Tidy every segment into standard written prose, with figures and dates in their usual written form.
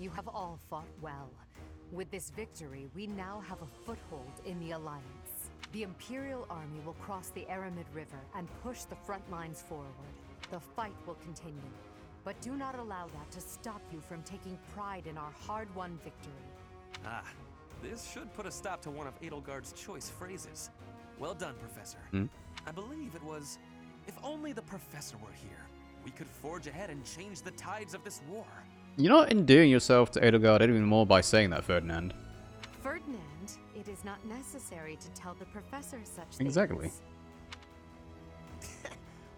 You have all fought well. With this victory, we now have a foothold in the Alliance. The Imperial Army will cross the Aramid River and push the front lines forward. The fight will continue, but do not allow that to stop you from taking pride in our hard-won victory. Ah, this should put a stop to one of Edelgard's choice phrases. Well done, Professor. I believe it was, if only the Professor were here, we could forge ahead and change the tides of this war. You're not endearing yourself to Edelgard even more by saying that, Ferdinand. Ferdinand, it is not necessary to tell the Professor such things. Exactly.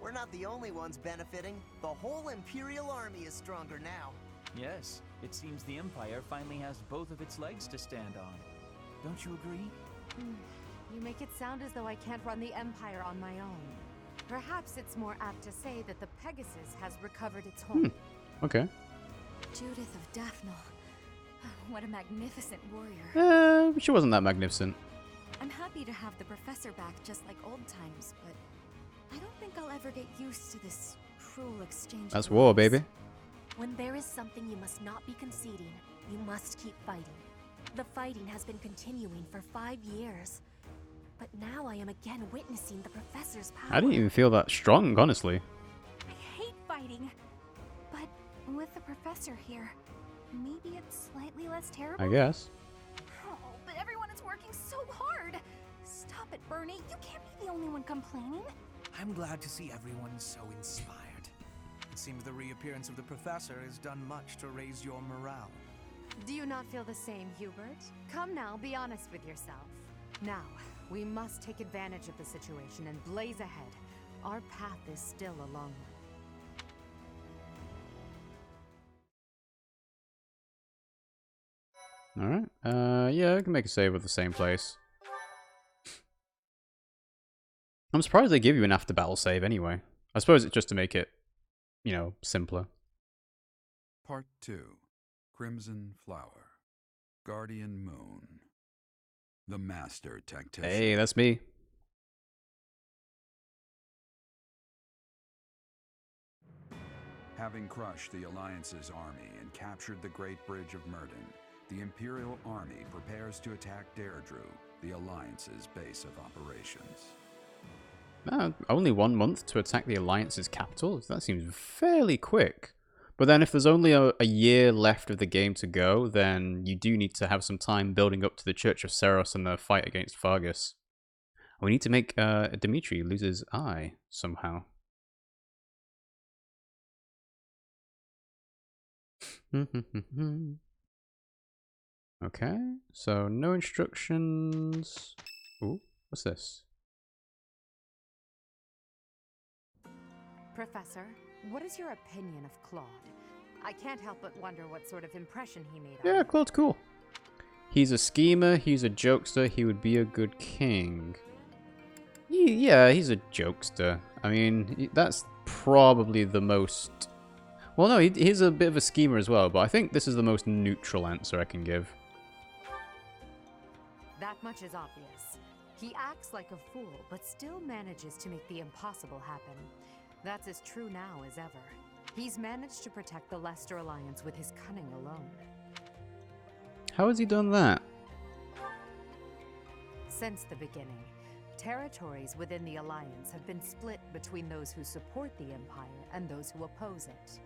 We're not the only ones benefiting. The whole Imperial Army is stronger now. Yes, it seems the Empire finally has both of its legs to stand on. Don't you agree? You make it sound as though I can't run the Empire on my own. Perhaps it's more apt to say that the Pegasus has recovered its home. Okay. Judith of Daphne. What a magnificent warrior. She wasn't that magnificent. I'm happy to have the Professor back just like old times, but I don't think I'll ever get used to this cruel exchange. That's war, baby. When there is something you must not be conceding, you must keep fighting. The fighting has been continuing for 5 years. But now I am again witnessing the Professor's power. I didn't even feel that strong, honestly. I hate fighting. But with the Professor here, maybe it's slightly less terrible? I guess. Oh, but everyone is working so hard. Stop it, Bernie. You can't be the only one complaining. I'm glad to see everyone so inspired. It seems the reappearance of the Professor has done much to raise your morale. Do you not feel the same, Hubert? Come now, be honest with yourself. Now, we must take advantage of the situation and blaze ahead. Our path is still a long one. Alright. Yeah, I can make a save with the same place. I'm surprised they give you an after-battle save anyway. I suppose it's just to make it, you know, simpler. Part 2. Crimson Flower. Guardian Moon. The Master Tactician. Hey, that's me. Having crushed the Alliance's army and captured the Great Bridge of Myrden, the Imperial Army prepares to attack Deirdre, the Alliance's base of operations. Only 1 month to attack the Alliance's capital? That seems fairly quick. But then if there's only a year left of the game to go, then you do need to have some time building up to the Church of Seros and the fight against Fargus. We need to make Dimitri lose his eye somehow. Okay, so no instructions. Ooh, what's this? Professor, what is your opinion of Claude? I can't help but wonder what sort of impression he made on Yeah, you. Claude's cool. He's a schemer, he's a jokester, he would be a good king. Yeah, he's a jokester. I mean, that's probably the most... Well, no, he's a bit of a schemer as well, but I think this is the most neutral answer I can give. That much is obvious. He acts like a fool, but still manages to make the impossible happen. That's as true now as ever. He's managed to protect the Leicester Alliance with his cunning alone. How has he done that? Since the beginning, territories within the Alliance have been split between those who support the Empire and those who oppose it.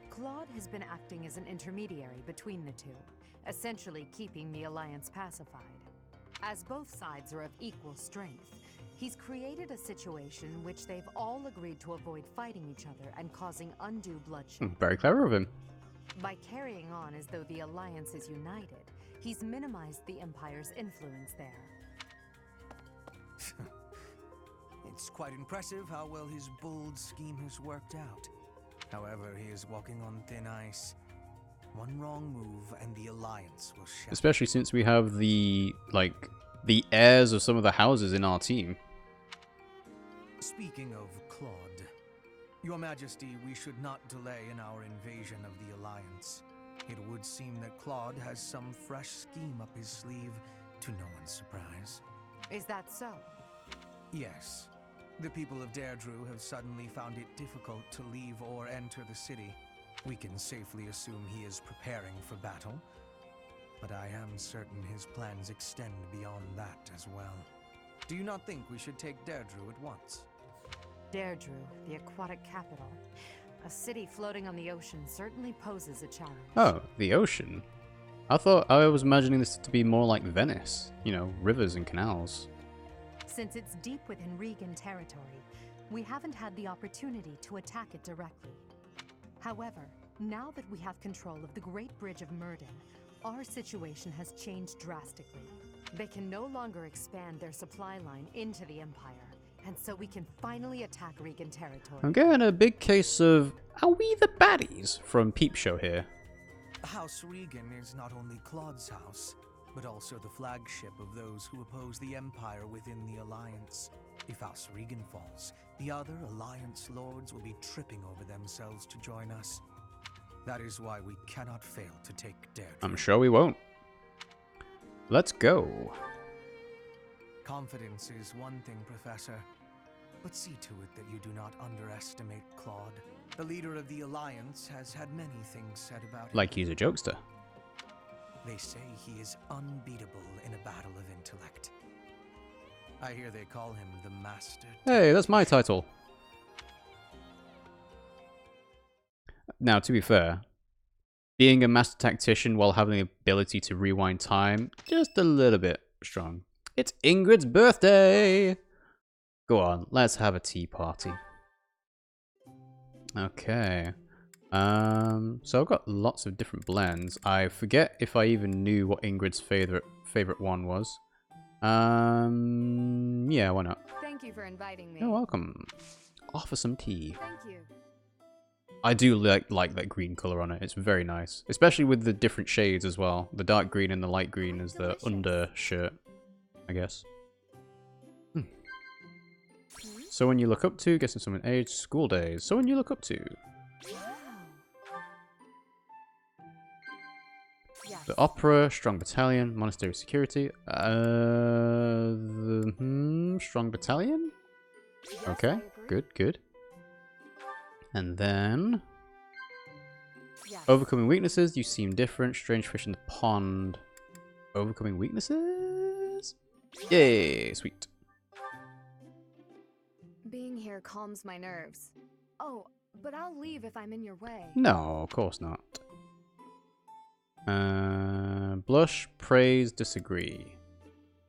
Claude has been acting as an intermediary between the two, essentially keeping the Alliance pacified. As both sides are of equal strength, he's created a situation in which they've all agreed to avoid fighting each other and causing undue bloodshed. Very clever of him. By carrying on as though the Alliance is united, he's minimized the Empire's influence there. It's quite impressive how well his bold scheme has worked out. However, he is walking on thin ice. One wrong move and the Alliance will shatter. Especially since we have the heirs of some of the houses in our team. Speaking of Claude, Your Majesty, we should not delay in our invasion of the Alliance. It would seem that Claude has some fresh scheme up his sleeve, to no one's surprise. Is that so? Yes. The people of Deirdre have suddenly found it difficult to leave or enter the city. We can safely assume he is preparing for battle, but I am certain his plans extend beyond that as well. Do you not think we should take Deirdre at once? Deirdre, the aquatic capital. A city floating on the ocean certainly poses a challenge. Oh, the ocean? I was imagining this to be more like Venice. You know, rivers and canals. Since it's deep within Regan territory, we haven't had the opportunity to attack it directly. However, now that we have control of the Great Bridge of Murden, our situation has changed drastically. They can no longer expand their supply line into the Empire, and so we can finally attack Regan territory. I'm getting a big case of "Are we the baddies?" from Peep Show here. House Regan is not only Claude's house, but also the flagship of those who oppose the Empire within the Alliance. If House Regan falls, the other Alliance lords will be tripping over themselves to join us. That is why we cannot fail to take Deirdre. I'm sure we won't. Let's go. Confidence is one thing, Professor, but see to it that you do not underestimate Claude. The leader of the Alliance has had many things said about him. Like he's a jokester. They say he is unbeatable in a battle of intellect. I hear they call him the Master. Hey, that's my title. Now, to be fair, being a master tactician while having the ability to rewind time, just a little bit strong. It's Ingrid's birthday! Go on, let's have a tea party. Okay. So I've got lots of different blends. I forget if I even knew what Ingrid's favorite one was. Yeah, why not? Thank you for inviting me. You're welcome. Offer some tea. Thank you. I do like that green color on it. It's very nice, especially with the different shades as well. The dark green and the light green is the undershirt, I guess. Someone you look up to, guessing someone age, school days. Someone you look up to. Yes. The opera, strong battalion, monastery security. Strong battalion. Yes, Okay, I agree. good. And then Yes. overcoming weaknesses. You seem different. Strange fish in the pond. Overcoming weaknesses. Yay, sweet. Being here calms my nerves. Oh, but I'll leave if I'm in your way. No, of course not. Blush, praise, disagree.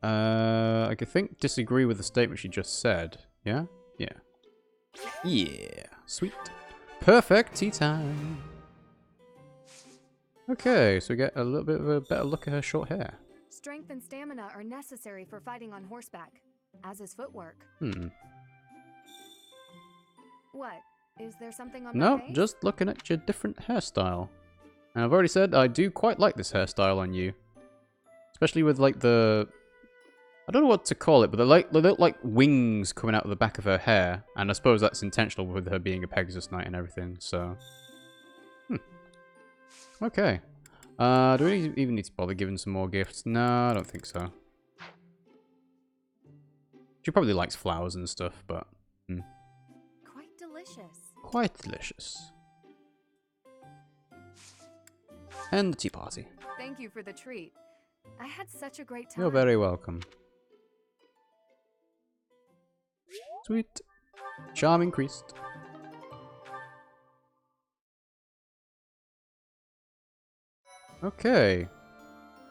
I could think disagree with the statement she just said. Yeah? Yeah. Yeah. Sweet. Perfect tea time. Okay, so we get a little bit of a better look at her short hair. Strength and stamina are necessary for fighting on horseback, as is footwork. What? Is there something on my No, face? just looking at your different hairstyle. And I've already said I do quite like this hairstyle on you. Especially with like the... I don't know what to call it, but they look like wings coming out of the back of her hair. And I suppose that's intentional with her being a Pegasus Knight and everything, so... Okay. Do we even need to bother giving some more gifts? No, I don't think so. She probably likes flowers and stuff, but... Quite delicious. Quite delicious. And the tea party. Thank you for the treat. I had such a great time. You're very welcome. Sweet. Charm increased. Okay.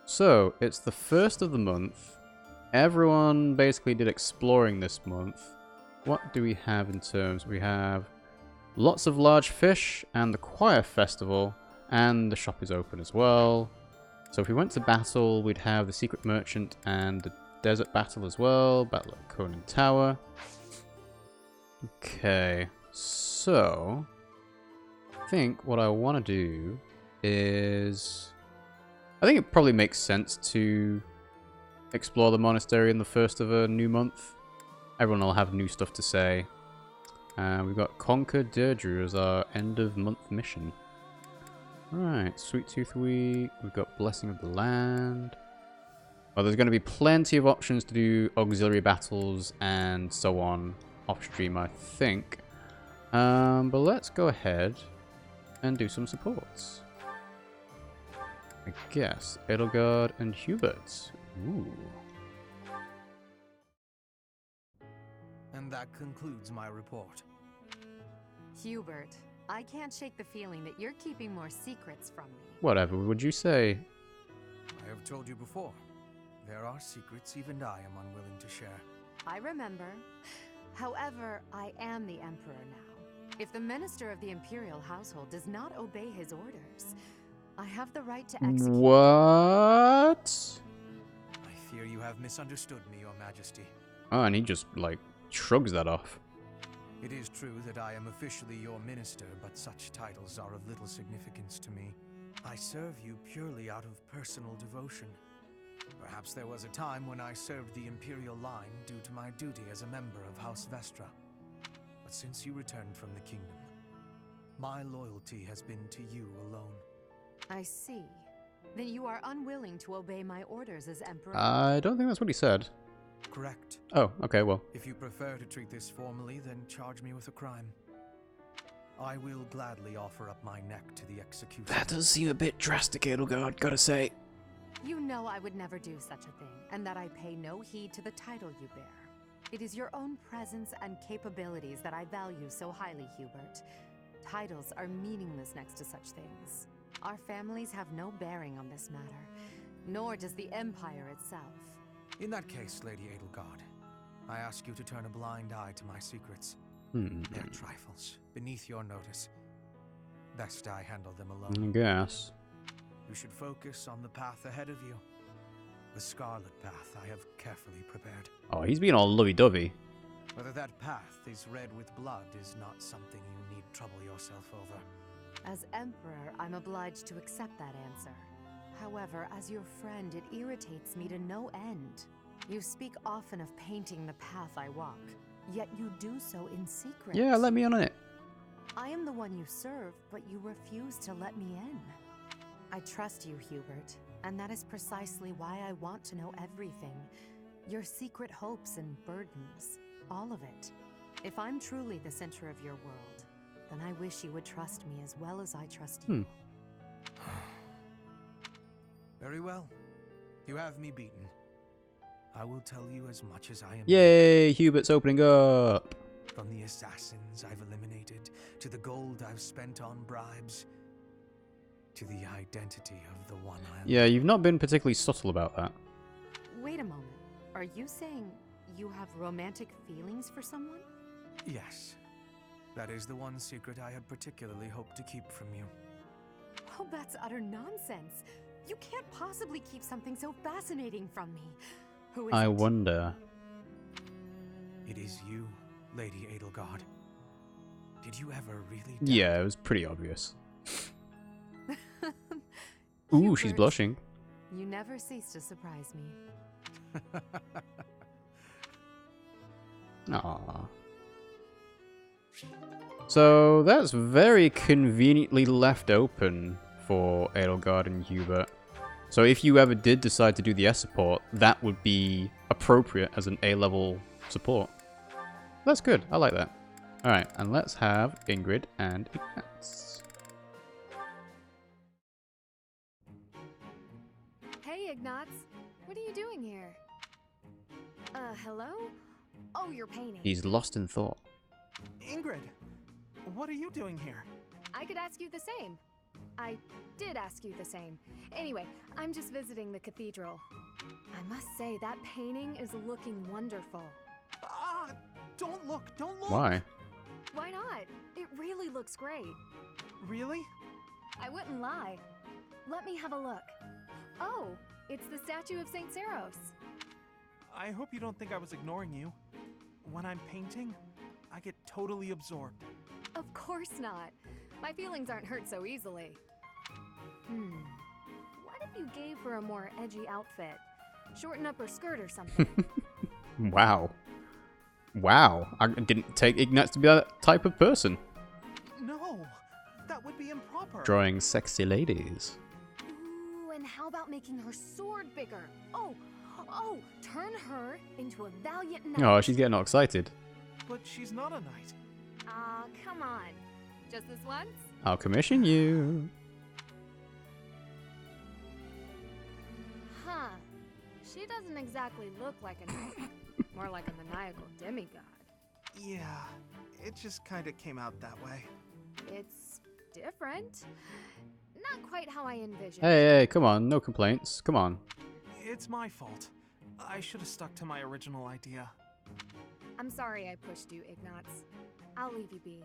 So, it's the first of the month. Everyone basically did exploring this month. What do we have in terms? We have lots of large fish and the choir festival, and the shop is open as well. So if we went to battle, we'd have the secret merchant and the desert battle as well. Battle at Conan Tower. Okay, so I think what I want to do is... I think it probably makes sense to explore the monastery in the first of a new month. Everyone will have new stuff to say. We've got Conquer Deirdre as our end of month mission. Right, Sweet Tooth Week. We've got Blessing of the Land. Well, there's going to be plenty of options to do auxiliary battles and so on off stream, I think. But let's go ahead and do some supports. I guess Edelgard and Hubert. Ooh. And that concludes my report. Hubert, I can't shake the feeling that you're keeping more secrets from me. Whatever would you say? I have told you before, there are secrets even I am unwilling to share. I remember. However, I am the Emperor now. If the Minister of the Imperial Household does not obey his orders, I have the right to execute. What? I fear you have misunderstood me, Your Majesty. Oh, and he just, like, shrugs that off. It is true that I am officially your minister, but such titles are of little significance to me. I serve you purely out of personal devotion. Perhaps there was a time when I served the Imperial line due to my duty as a member of House Vestra. But since you returned from the kingdom, my loyalty has been to you alone. I see. Then you are unwilling to obey my orders as Emperor? I don't think that's what he said. Correct. Oh, okay, well. If you prefer to treat this formally, then charge me with a crime. I will gladly offer up my neck to the executioner. That does seem a bit drastic, Edelgard, gotta say. You know I would never do such a thing, and that I pay no heed to the title you bear. It is your own presence and capabilities that I value so highly, Hubert. Titles are meaningless next to such things. Our families have no bearing on this matter, nor does the Empire itself. In that case, Lady Edelgard, I ask you to turn a blind eye to my secrets. They're trifles, beneath your notice. Best I handle them alone. I guess. You should focus on the path ahead of you. The Scarlet Path I have carefully prepared. Oh, he's being all lovey-dovey. Whether that path is red with blood is not something you need trouble yourself over. As Emperor, I'm obliged to accept that answer. However, as your friend, it irritates me to no end. You speak often of painting the path I walk, yet you do so in secret. Yeah, let me on it. I am the one you serve, but you refuse to let me in. I trust you, Hubert, and that is precisely why I want to know everything. Your secret hopes and burdens, all of it. If I'm truly the center of your world, then I wish you would trust me as well as I trust you. Very well. You have me beaten. I will tell you as much as I am. Yay, Hubert's opening up. From the assassins I've eliminated, to the gold I've spent on bribes, to the identity of the one I am. Yeah, you've not been particularly subtle about that. Wait a moment. Are you saying you have romantic feelings for someone? Yes. That is the one secret I had particularly hoped to keep from you. Oh, that's utter nonsense. You can't possibly keep something so fascinating from me. Who is I it? wonder. It is you, Lady Edelgard. Did you ever really doubt? Yeah, it was pretty obvious. Ooh, she's Hubert, blushing. You never cease to surprise me. Aww. So that's very conveniently left open for Edelgard and Hubert. So if you ever did decide to do the S support, that would be appropriate as an A-level support. That's good. I like that. Alright, and let's have Ingrid and Ignatz. Hey, Ignatz. What are you doing here? Hello? Oh, you're painting. He's lost in thought. Ingrid, what are you doing here? I could ask you the same. I did ask you the same. Anyway, I'm just visiting the cathedral. I must say, that painting is looking wonderful. Ah, don't look, don't look. Why? Why not? It really looks great. Really? I wouldn't lie. Let me have a look. Oh, it's the statue of St. Saros. I hope you don't think I was ignoring you. When I'm painting, I get totally absorbed. Of course not. My feelings aren't hurt so easily. What if you gave her a more edgy outfit? Shorten up her skirt or something. Wow. Wow. I didn't take Ignatz to be that type of person. No, that would be improper. Drawing sexy ladies. Ooh, and how about making her sword bigger? Oh, turn her into a valiant knight. Oh, she's getting all excited. But she's not a knight. Come on. Just this once? I'll commission you. Huh. She doesn't exactly look like an elf. More like a maniacal demigod. Yeah, it just kind of came out that way. It's different. Not quite how I envisioned. Hey, come on. No complaints. Come on. It's my fault. I should have stuck to my original idea. I'm sorry I pushed you, Ignatz. I'll leave you be.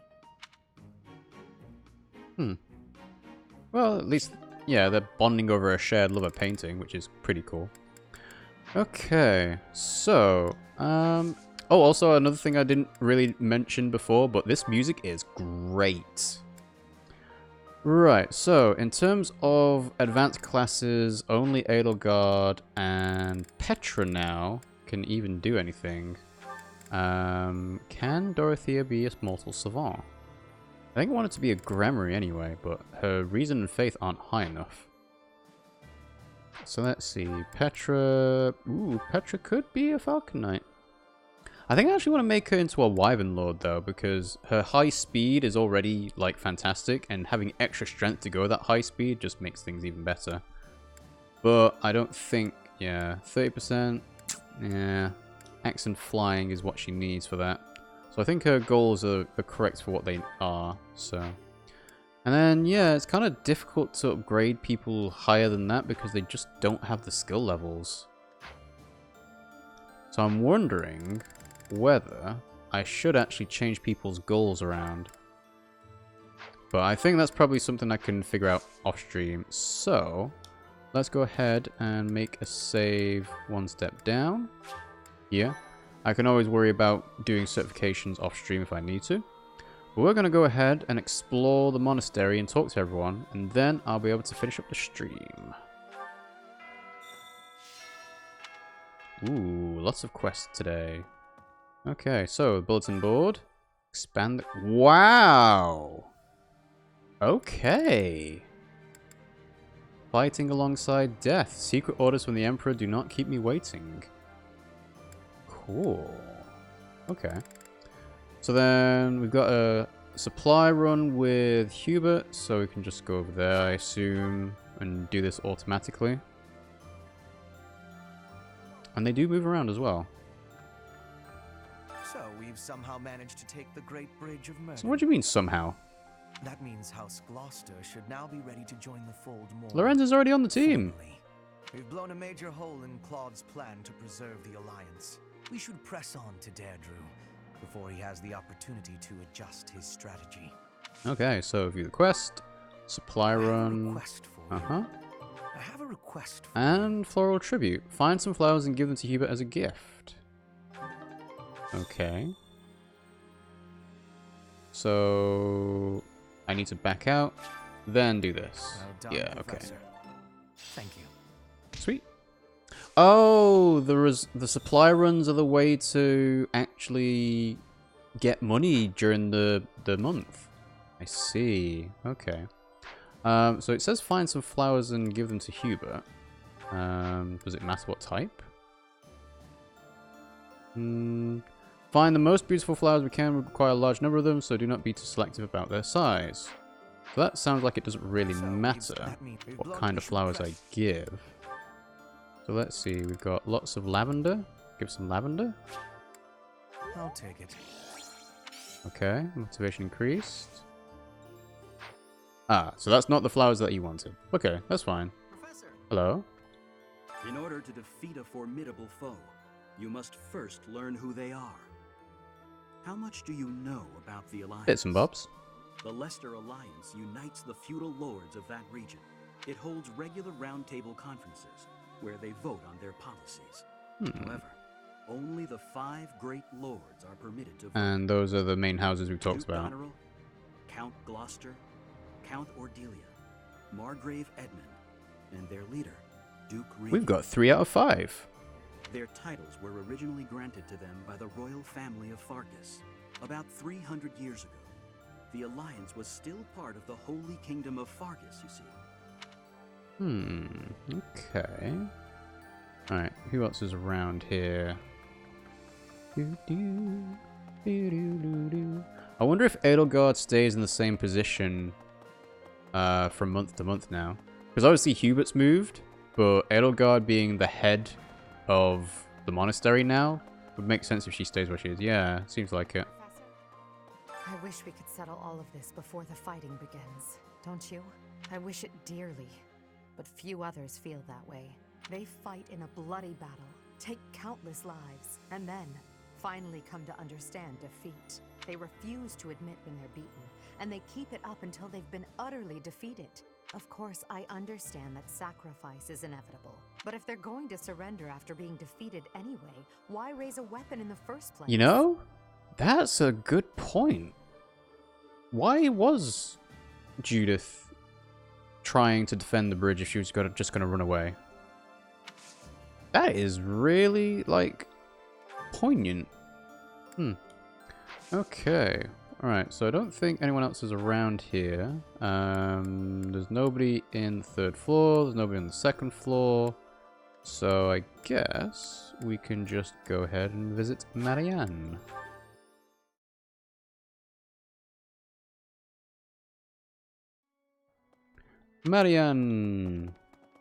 Well, at least, yeah, they're bonding over a shared love of painting, which is pretty cool. Okay, so, oh, also another thing I didn't really mention before, but this music is great. Right, so in terms of advanced classes, only Edelgard and Petra now can even do anything. Can Dorothea be a mortal savant? I think I want it to be a grammary anyway, but her reason and faith aren't high enough. So let's see, Petra... Ooh, Petra could be a Falcon Knight. I think I actually want to make her into a Wyvern Lord though, because her high speed is already like fantastic, and having extra strength to go that high speed just makes things even better. But I don't think, yeah, 30%, yeah, axe and flying is what she needs for that. So I think her goals are correct for what they are, so. And then, yeah, it's kind of difficult to upgrade people higher than that because they just don't have the skill levels. So I'm wondering whether I should actually change people's goals around. But I think that's probably something I can figure out off stream. So let's go ahead and make a save one step down here. I can always worry about doing certifications off stream if I need to. But we're going to go ahead and explore the monastery and talk to everyone, and then I'll be able to finish up the stream. Ooh, lots of quests today. Okay, so bulletin board. Expand the... Wow! Okay. Fighting alongside death. Secret orders from the Emperor do not keep me waiting. Cool. Okay. So then we've got a supply run with Hubert, so we can just go over there, I assume, and do this automatically. And they do move around as well. So we've somehow managed to take the Great Bridge of Murder. So what do you mean somehow? That means House Gloucester should now be ready to join the fold more. Lorenzo's already on the team. Formally. We've blown a major hole in Claude's plan to preserve the Alliance. We should press on to Deirdre before he has the opportunity to adjust his strategy. Okay, so view the quest, supply run, I have a request for and floral tribute. Find some flowers and give them to Hubert as a gift. Okay. So I need to back out, then do this. Well done, Yeah, Professor. okay. Thank you. Sweet. Oh, the supply runs are the way to actually get money during the month. I see. Okay. So it says find some flowers and give them to Hubert. Does it matter what type? Find the most beautiful flowers we can. We require a large number of them, so do not be too selective about their size. So that sounds like it doesn't really matter what kind of flowers I give. So let's see, we've got lots of lavender. Give some lavender. I'll take it. Okay, motivation increased. Ah, so that's not the flowers that you wanted. Okay, that's fine. Professor. Hello? In order to defeat a formidable foe, you must first learn who they are. How much do you know about the Alliance? Bits and bobs. The Leicester Alliance unites the feudal lords of that region. It holds regular roundtable conferences where they vote on their policies. However, only the 5 great lords are permitted to vote. And those are the main houses we've talked Duke about. Goneril, Count Gloucester, Count Ordelia, Margrave Edmund, and their leader, Duke Riggy. We've got 3 out of 5. Their titles were originally granted to them by the royal family of Fargus. About 300 years ago, the Alliance was still part of the Holy Kingdom of Fargus, you see. Okay. Alright, who else is around here? I wonder if Edelgard stays in the same position from month to month now. Because obviously Hubert's moved, but Edelgard being the head of the monastery now would make sense if she stays where she is. Yeah, seems like it. I wish we could settle all of this before the fighting begins, don't you? I wish it dearly, but few others feel that way. They fight in a bloody battle, take countless lives, and then finally come to understand defeat. They refuse to admit when they're beaten, and they keep it up until they've been utterly defeated. Of course, I understand that sacrifice is inevitable, but if they're going to surrender after being defeated anyway, why raise a weapon in the first place? You know, that's a good point. Why was Judith trying to defend the bridge if she was just going to run away? That is really, like, poignant. Okay. Alright, so I don't think anyone else is around here. There's nobody in the 3rd floor. There's nobody on the 2nd floor. So I guess we can just go ahead and visit Marianne. Marianne!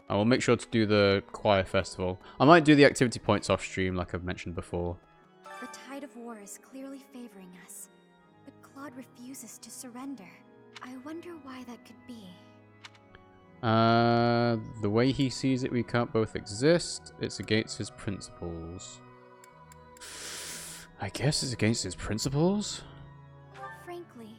I will make sure to do the choir festival. I might do the activity points off stream like I've mentioned before. The tide of war is clearly favoring us, but Claude refuses to surrender. I wonder why that could be. The way he sees it, we can't both exist. It's against his principles. I guess it's against his principles? Frankly,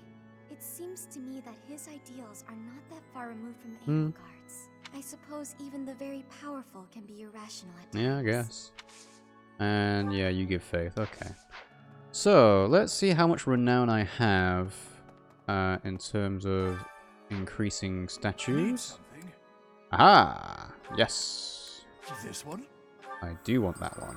it seems to me that his ideals are not that far removed from Edelgard's. I suppose even the very powerful can be irrational at times. Yeah, I guess. And yeah, you give faith. Okay. So, let's see how much renown I have in terms of increasing statues. Aha! Yes. This one? I do want that one.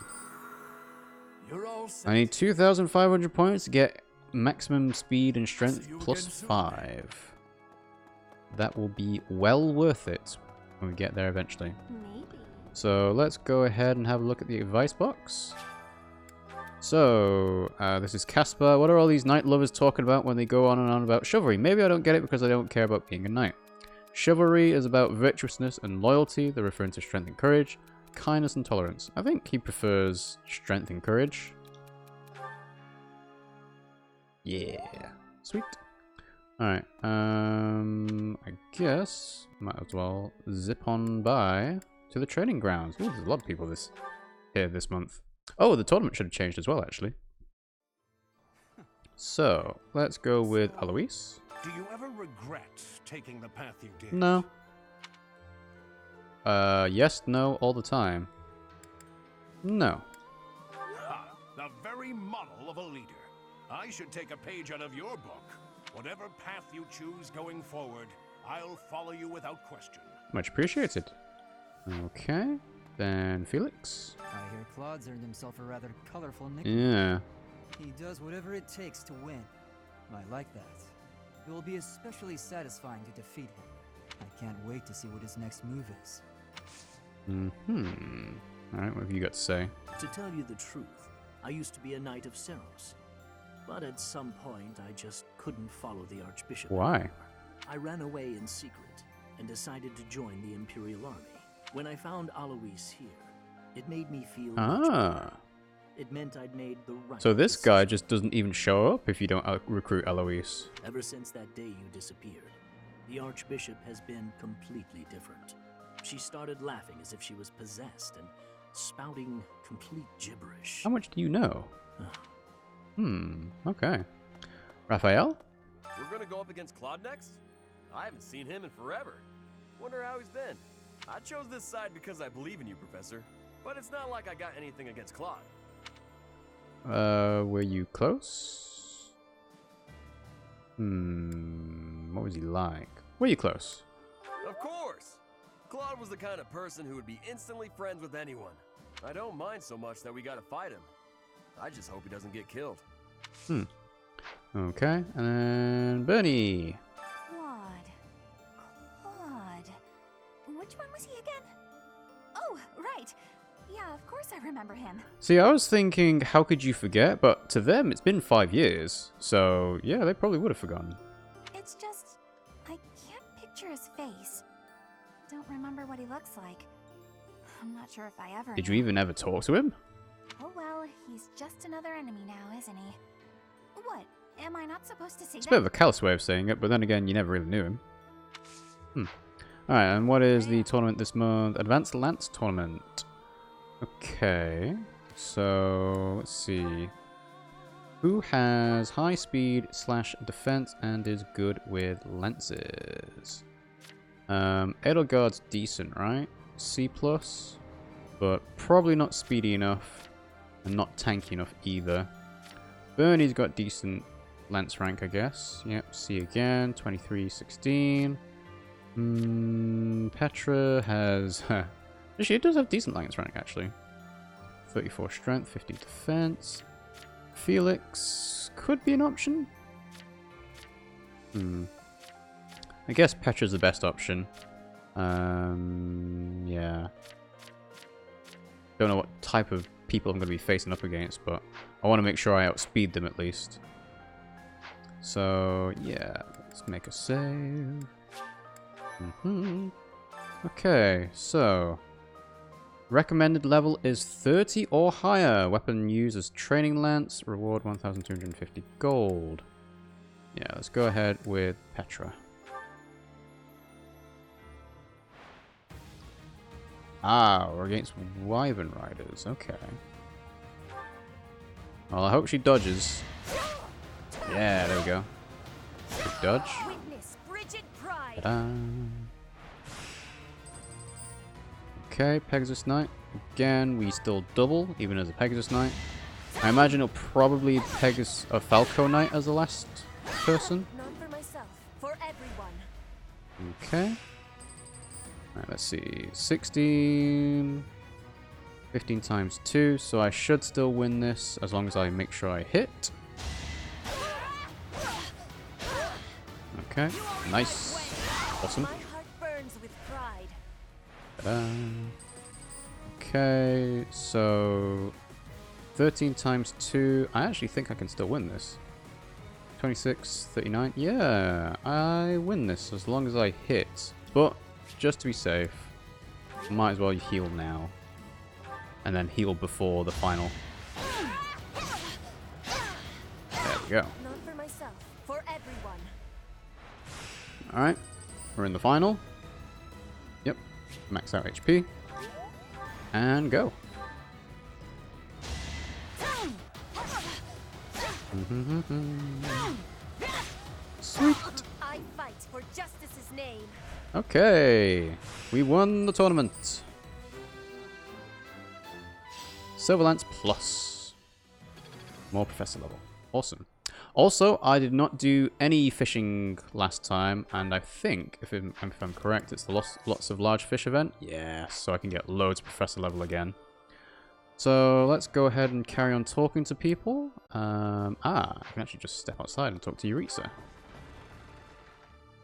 You're all set. I need 2,500 points to get maximum speed and strength plus 5. That will be well worth it when we get there eventually. Maybe. So let's go ahead and have a look at the advice box. So, this is Caspar. What are all these knight lovers talking about when they go on and on about chivalry? Maybe I don't get it because I don't care about being a knight. Chivalry is about virtuousness and loyalty. They're referring to strength and courage, kindness and tolerance. I think he prefers strength and courage. Yeah. Sweet. Alright, I guess might as well zip on by to the training grounds. Ooh, there's a lot of people here this month. Oh, the tournament should have changed as well, actually. So, let's go with Alois. Do you ever regret taking the path you did? No. Yes, no, all the time. No. Ah, the very model of a leader. I should take a page out of your book. Whatever path you choose going forward, I'll follow you without question. Much appreciated. Okay, then Felix. I hear Claude's earned himself a rather colorful nickname. Yeah. He does whatever it takes to win. I like that. It will be especially satisfying to defeat him. I can't wait to see what his next move is. Alright, what have you got to say? To tell you the truth, I used to be a knight of Seros. But at some point, I just couldn't follow the Archbishop. Why? I ran away in secret and decided to join the Imperial Army. When I found Alois here, it made me feel much better. It meant I'd made the right So this guy decision. just doesn't even show up if you don't recruit Alois. Ever since that day you disappeared, the Archbishop has been completely different. She started laughing as if she was possessed and spouting complete gibberish. How much do you know? Okay. Raphael? We're gonna go up against Claude next? I haven't seen him in forever. Wonder how he's been. I chose this side because I believe in you, Professor. But it's not like I got anything against Claude. Were you close? What was he like? Were you close? Of course! Claude was the kind of person who would be instantly friends with anyone. I don't mind so much that we gotta fight him. I just hope he doesn't get killed. Okay, and then Bernie. Claude. Which one was he again? Oh, right. Yeah, of course I remember him. See, I was thinking, how could you forget? But to them, it's been 5 years. So, yeah, they probably would have forgotten. It's just, I can't picture picture his face. Don't remember what he looks like. I'm not sure if I ever Did you even ever talk to him? Oh well, he's just another enemy now, isn't he? What? Am I not supposed to say It's that? a bit of a callous way of saying it, but then again, you never really knew him. Alright, and what is the tournament this month? Advanced Lance Tournament. Okay, so let's see. Who has high speed / defense and is good with lances? Edelgard's decent, right? C+, but probably not speedy enough and not tanky enough either. Bernie's got decent lance rank, I guess. Yep, C again, 23-16. Petra has... Actually, it does have decent lance rank, actually. 34 strength, 15 defense. Felix could be an option. I guess Petra's the best option. Yeah. Don't know what type of people I'm going to be facing up against, but I want to make sure I outspeed them at least. So, yeah, let's make a save. Okay, so recommended level is 30 or higher. Weapon used as training lance. Reward 1,250 gold. Yeah, let's go ahead with Petra. Ah, we're against Wyvern Riders. Okay. Well, I hope she dodges. Yeah, there we go. Good dodge. Ta-da. Okay, Pegasus Knight. Again, we still double, even as a Pegasus Knight. I imagine it'll probably a Falco Knight as the last person. Not for myself, for everyone. Okay. Alright, let's see. 16... 15 times 2, so I should still win this as long as I make sure I hit. Okay, nice. Awesome. My heart burns with pride. Okay, so 13 times 2. I actually think I can still win this. 26, 39. Yeah, I win this as long as I hit. But just to be safe, might as well heal now. And then heal before the final. There we go. Not for myself, for everyone. Alright, we're in the final. Yep, max out HP. And go. Sweet. I fight for justice's name. Okay, we won the tournament. Silver Lance Plus. More professor level. Awesome. Also, I did not do any fishing last time, and I think, if I'm correct, it's the lots of large fish event. Yeah, so I can get loads professor level again. So let's go ahead and carry on talking to people. I can actually just step outside and talk to Eureka.